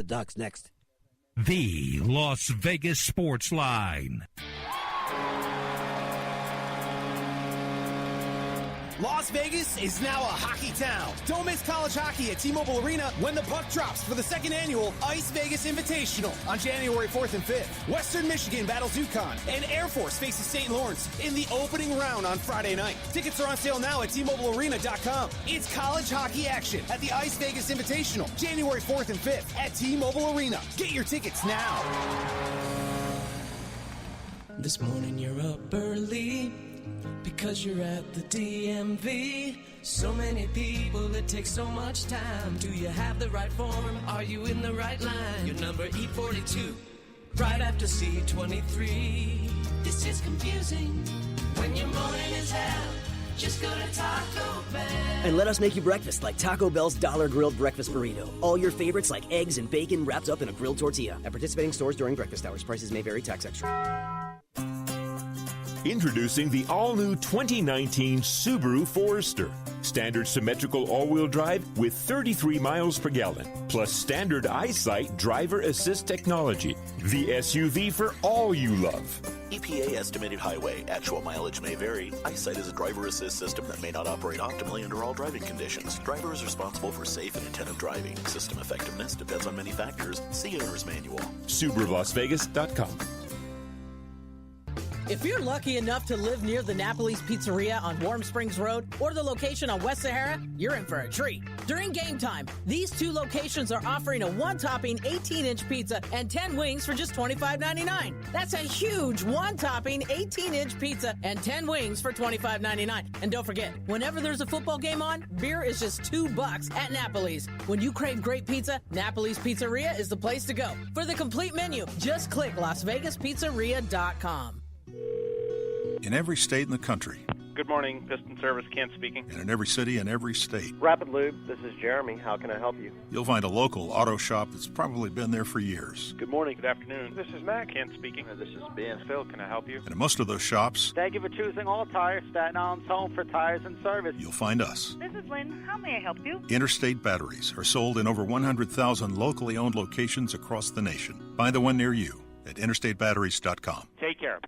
Ducks next. The Las Vegas Sportsline. Las Vegas is now a hockey town. Don't miss college hockey at T-Mobile Arena when the puck drops for the second annual Ice Vegas Invitational on January 4th and 5th. Western Michigan battles UConn, and Air Force faces St. Lawrence in the opening round on Friday night. Tickets are on sale now at TMobileArena.com. It's college hockey action at the Ice Vegas Invitational, January 4th and 5th at T-Mobile Arena. Get your tickets now. This morning you're up early because you're at the DMV. So many people, it takes so much time. Do you have the right form? Are you in the right line? Your number E42, right after C23. This is confusing. When your morning is hell, just go to Taco Bell. And let us make you breakfast like Taco Bell's Dollar Grilled Breakfast Burrito. All your favorites like eggs and bacon wrapped up in a grilled tortilla. At participating stores during breakfast hours. Prices may vary. Tax extra. Introducing the all-new 2019 Subaru Forester. Standard symmetrical all-wheel drive with 33 miles per gallon, plus standard EyeSight driver assist technology. The SUV for all you love. EPA estimated highway. Actual mileage may vary. EyeSight is a driver assist system that may not operate optimally under all driving conditions. Driver is responsible for safe and attentive driving. System effectiveness depends on many factors. See owner's manual. SubaruLasVegas.com. If you're lucky enough to live near the Napoli's Pizzeria on Warm Springs Road or the location on West Sahara, you're in for a treat. During game time, these two locations are offering a one-topping 18-inch pizza and 10 wings for just $25.99. That's a huge one-topping 18-inch pizza and 10 wings for $25.99. And don't forget, whenever there's a football game on, beer is just $2 at Napoli's. When you crave great pizza, Napoli's Pizzeria is the place to go. For the complete menu, just click LasVegasPizzeria.com. In every state in the country. Good morning, Piston Service, Kent speaking. And in every city and every state. Rapid Lube, this is Jeremy. How can I help you? You'll find a local auto shop that's probably been there for years. Good morning, good afternoon. This is Matt, Kent speaking. This is Ben. Phil, can I help you? And in most of those shops, thank you for choosing All Tires, Staten Island's home for tires and service. You'll find us. This is Lynn. How may I help you? Interstate batteries are sold in over 100,000 locally owned locations across the nation. Find the one near you at interstatebatteries.com. Take care.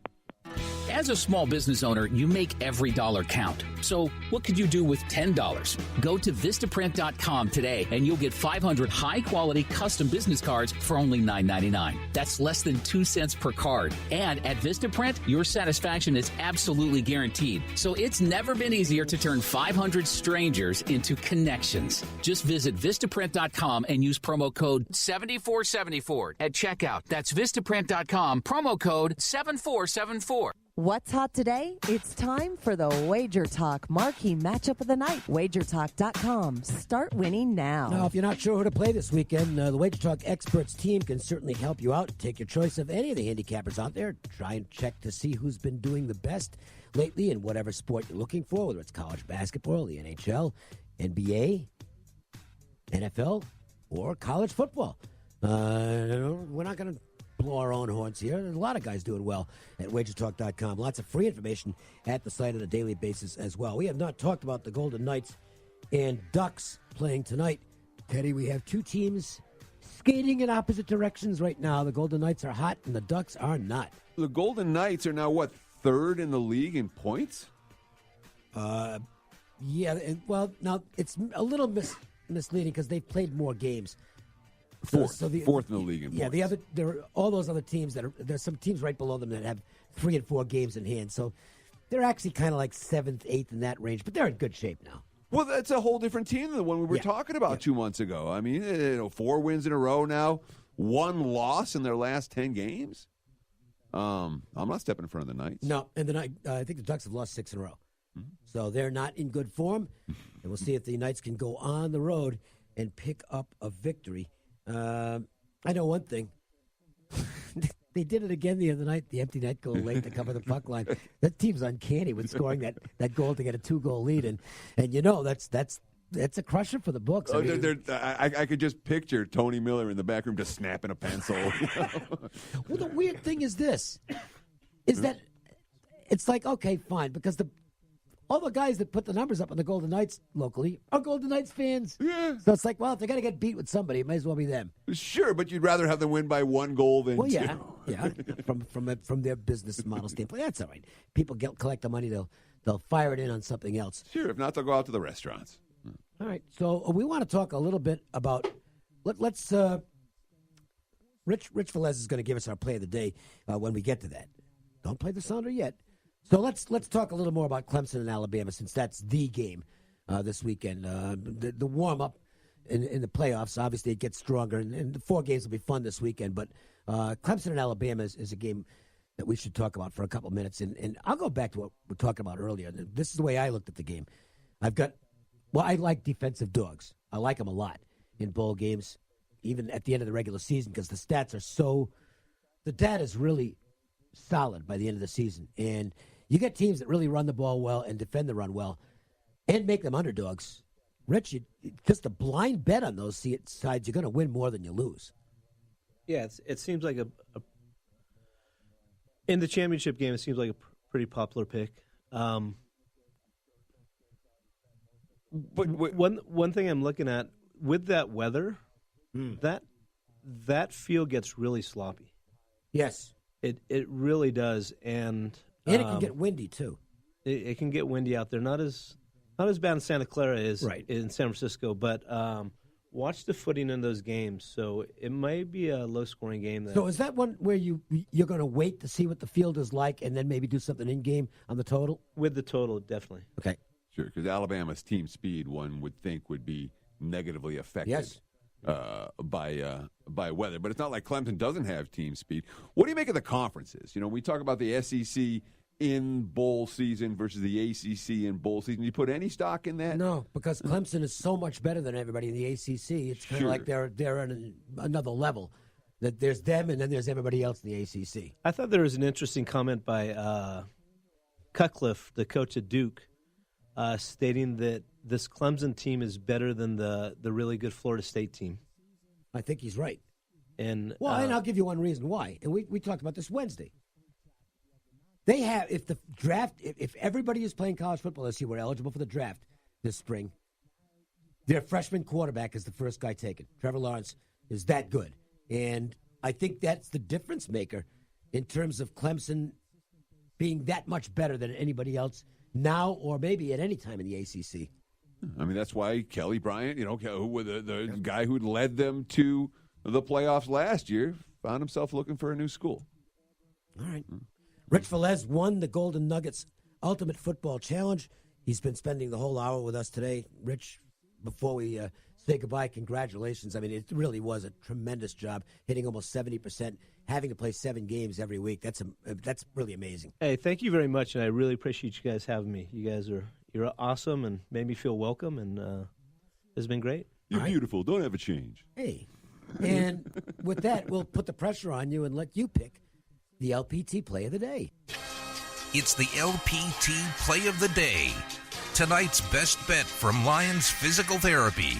As a small business owner, you make every dollar count. So what could you do with $10? Go to Vistaprint.com today and you'll get 500 high-quality custom business cards for only $9.99. That's less than 2 cents per card. And at Vistaprint, your satisfaction is absolutely guaranteed. So it's never been easier to turn 500 strangers into connections. Just visit Vistaprint.com and use promo code 7474 at checkout. That's Vistaprint.com, promo code 7474. What's hot today? It's time for the Wager Talk Marquee Matchup of the Night. WagerTalk.com. Start winning now. Now, if you're not sure who to play this weekend, the Wager Talk Experts team can certainly help you out. Take your choice of any of the handicappers out there. Try and check to see who's been doing the best lately in whatever sport you're looking for, whether it's college basketball, the NHL, NBA, NFL, or college football. We're not going to blow our own horns here. There's a lot of guys doing well at WagerTalk.com. Lots of free information at the site on a daily basis as well. We have not talked about the Golden Knights and Ducks playing tonight. Teddy, we have two teams skating in opposite directions right now. The Golden Knights are hot and the Ducks are not. The Golden Knights are now, third in the league in points? Yeah, now it's a little misleading because they've played more games. Fourth in the league in points. There are all those other teams there's some teams right below them that have 3 and 4 games in hand. So they're actually kind of like 7th, 8th in that range, but they're in good shape now. Well, that's a whole different team than the one we were talking about 2 months ago. I mean, 4 wins in a row now, 1 loss in their last 10 games. I'm not stepping in front of the Knights. No, and I think the Ducks have lost 6 in a row. Mm-hmm. So they're not in good form, and we'll see if the Knights can go on the road and pick up a victory. I know one thing. They did it again the other night, the empty net goal late to cover the puck line. That team's uncanny with scoring that goal to get a 2-goal lead. And that's a crusher for the books. I could just picture Tony Miller in the back room just snapping a pencil. Well, the weird thing is this, is that it's like, okay, fine, because all the guys that put the numbers up on the Golden Knights locally are Golden Knights fans. Yeah. So it's like, well, if they're going to get beat with somebody, it might as well be them. Sure, but you'd rather have them win by 1 goal than 2. Well, yeah. From their business model standpoint, that's all right. People collect the money, they'll fire it in on something else. Sure, if not, they'll go out to the restaurants. All right, so we want to talk a little bit about. Let's. Rich Velez is going to give us our play of the day when we get to that. Don't play the sounder yet. So let's talk a little more about Clemson and Alabama, since that's the game this weekend. The warm up in the playoffs, obviously it gets stronger, and the 4 games will be fun this weekend. But Clemson and Alabama is a game that we should talk about for a couple minutes. And I'll go back to what we were talking about earlier. This is the way I looked at the game. I like defensive dogs. I like them a lot in bowl games, even at the end of the regular season, because the stats are the data is really solid by the end of the season. And you get teams that really run the ball well and defend the run well and make them underdogs. Rich, just a blind bet on those sides, you're going to win more than you lose. Yeah, it seems like in the championship game, it seems like a pretty popular pick. But one thing I'm looking at with that weather, that field gets really sloppy. Yes, it really does, and it can get windy too. It can get windy out there. Not as bad in Santa Clara as in San Francisco, but watch the footing in those games. So it might be a low-scoring game. So is that one where you're going to wait to see what the field is like and then maybe do something in-game on the total? With the total, definitely. Okay. Sure, because Alabama's team speed, one would think, would be negatively affected by weather. But it's not like Clemson doesn't have team speed. What do you make of the conferences? You know, we talk about the SEC in bowl season versus the ACC in bowl season. Do you put any stock in that? No, because Clemson is so much better than everybody in the ACC. It's kind of like they're on another level. That there's them, and then there's everybody else in the ACC. I thought there was an interesting comment by Cutcliffe, the coach at Duke, stating that this Clemson team is better than the really good Florida State team. I think he's right. And and I'll give you one reason why. And we talked about this Wednesday. They have, if everybody is playing college football this year, we're eligible for the draft this spring, their freshman quarterback is the first guy taken. Trevor Lawrence is that good. And I think that's the difference maker in terms of Clemson being that much better than anybody else now or maybe at any time in the ACC. I mean, that's why Kelly Bryant, the guy who led them to the playoffs last year, found himself looking for a new school. All right. Rich Velez won the Golden Nuggets Ultimate Football Challenge. He's been spending the whole hour with us today. Rich, before we say goodbye, congratulations. I mean, it really was a tremendous job, hitting almost 70%, having to play 7 games every week. That's really amazing. Hey, thank you very much, and I really appreciate you guys having me. You guys you're awesome and made me feel welcome, and it's been great. You're beautiful. Don't ever change. Hey, and with that, we'll put the pressure on you and let you pick the LPT Play of the Day. It's the LPT Play of the Day. Tonight's best bet from Lions Physical Therapy.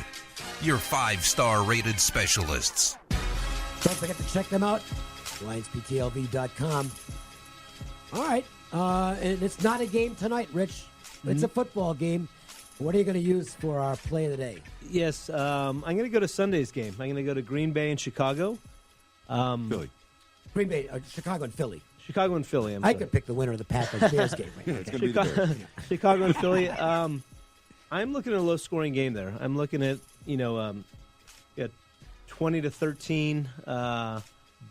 Your 5-star rated specialists. Don't forget to check them out. LionsPTLV.com. All right. And it's not a game tonight, Rich. It's a football game. What are you going to use for our Play of the Day? Yes, I'm going to go to Sunday's game. I'm going to go to Green Bay and Chicago. Philly. Green Bay, Chicago and Philly. Chicago and Philly. I could pick the winner of the Packers-Bears game. Right? Chicago and Philly. I'm looking at a low-scoring game there. I'm looking at 20-13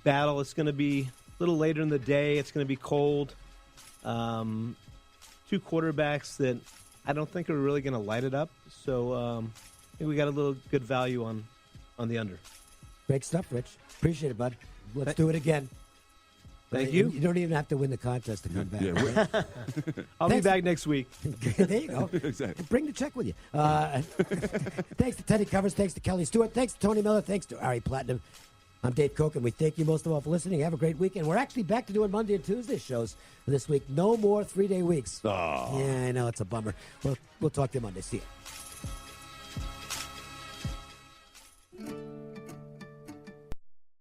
battle. It's going to be a little later in the day. It's going to be cold. 2 quarterbacks that I don't think are really going to light it up. So I think we got a little good value on the under. Great stuff, Rich. Appreciate it, bud. Let's do it again. Thank you. You don't even have to win the contest to come back. Yeah, right? I'll be back next week. There you go. Exactly. Bring the check with you. Thanks to Teddy Covers. Thanks to Kelly Stewart. Thanks to Tony Miller. Thanks to Ari Platinum. I'm Dave Cokin. We thank you most of all for listening. Have a great weekend. We're actually back to doing Monday and Tuesday shows this week. No more 3-day weeks. Oh. Yeah, I know. It's a bummer. We'll talk to you Monday. See you.